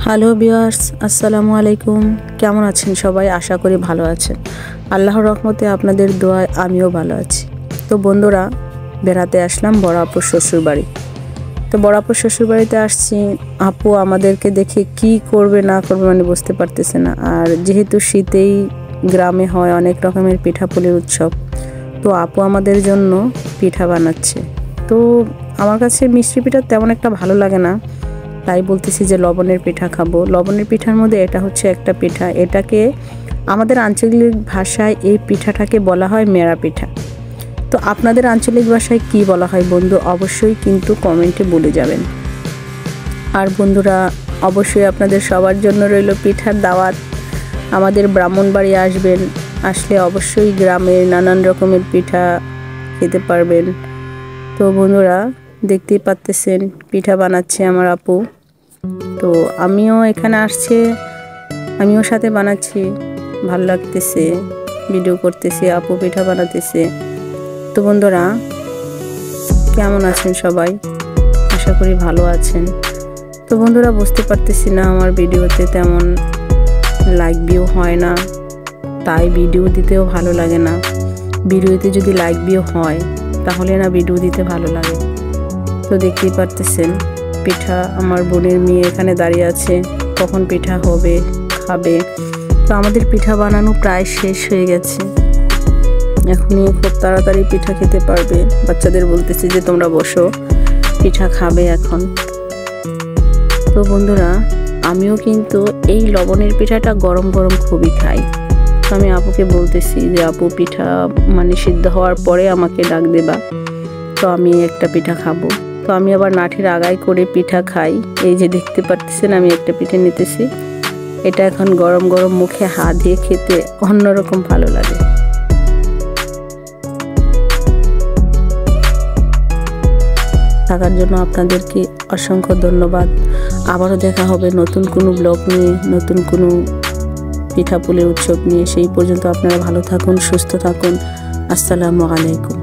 Hello viewers, আসসালামু আলাইকুম। কেমন আছেন সবাই? আশা করি ভালো আছেন। আল্লাহর রহমতে আপনাদের দোয়ায় আমিও ভালো আছি। তো বন্ধুরা, বেড়াতে আসলাম বড় আপুর শ্বশুরবাড়ি। তো বড় আপুর শ্বশুরবাড়িতে আসছি, আপু আমাদেরকে দেখে কি করবে না করবে মানে বুঝতে পারতেছে না। আর যেহেতু শীতেই গ্রামে হয় অনেক রকমের পিঠাপুলির উৎসব, তো আপু আমাদের জন্য পিঠা বানাচ্ছে। তো আমার কাছে মিষ্টি পিঠা তেমন একটা ভালো লাগে না, তাই বলতেছি যে লবণের পিঠা খাবো। লবণের পিঠার মধ্যে এটা হচ্ছে একটা পিঠা, এটাকে আমাদের আঞ্চলিক ভাষায় এই পিঠাটাকে বলা হয় মেরা পিঠা। তো আপনাদের আঞ্চলিক ভাষায় কি বলা হয় বন্ধু, অবশ্যই কিন্তু কমেন্টে বলে যাবেন। আর বন্ধুরা, অবশ্যই আপনাদের সবার জন্য রইল পিঠার দাওয়াত। আমাদের ব্রাহ্মণবাড়ি আসবেন, আসলে অবশ্যই গ্রামের নানান রকমের পিঠা খেতে পারবেন। তো বন্ধুরা, দেখতেই পাচ্ছেন পিঠা বানাচ্ছে আমার আপু। তো আমিও এখানে আসছে, আমিও সাথে বানাচ্ছি, ভালো লাগতেছে, ভিডিও করতেছি, আপু পিঠা বানাতেছে। তো বন্ধুরা, কেমন আছেন সবাই? আশা করি ভালো আছেন। তো বন্ধুরা, বুঝতে পারতেছি না, আমার ভিডিওতে তেমন লাইক ভিউ হয় না, তাই ভিডিও দিতেও ভালো লাগে না। ভিডিওতে যদি লাইক ভিউ হয় তাহলে না ভিডিও দিতে ভালো লাগে। তো দেখতেই পারতেছেন পিঠা, আমার বোনের মেয়ে এখানে দাঁড়িয়ে আছে, কখন পিঠা হবে খাবে। তো আমাদের পিঠা বানানো প্রায় শেষ হয়ে গেছে, এখনই খুব তাড়াতাড়ি পিঠা খেতে পারবে। বাচ্চাদের বলতেছি যে তোমরা বসো, পিঠা খাবে এখন। তো বন্ধুরা, আমিও কিন্তু এই লবণের পিঠাটা গরম গরম খুবই খাই। তো আমি আপুকে বলতেছি যে আপু পিঠা মানে সিদ্ধ হওয়ার পরে আমাকে ডাক দেবা, তো আমি একটা পিঠা খাবো। তো আমি আবার নাঠির আগায় করে পিঠা খাই। এই যে দেখতে পারতেছেন আমি একটা পিঠা নিতেছি, এটা এখন গরম গরম মুখে হাত দিয়ে খেতে অন্যরকম ভালো লাগে। থাকার জন্য আপনাদেরকে অসংখ্য ধন্যবাদ। আবারও দেখা হবে নতুন কোনো ব্লগ নিয়ে, নতুন কোনো পিঠাপুলির উৎসব নিয়ে। সেই পর্যন্ত আপনারা ভালো থাকুন, সুস্থ থাকুন। আসসালামু আলাইকুম।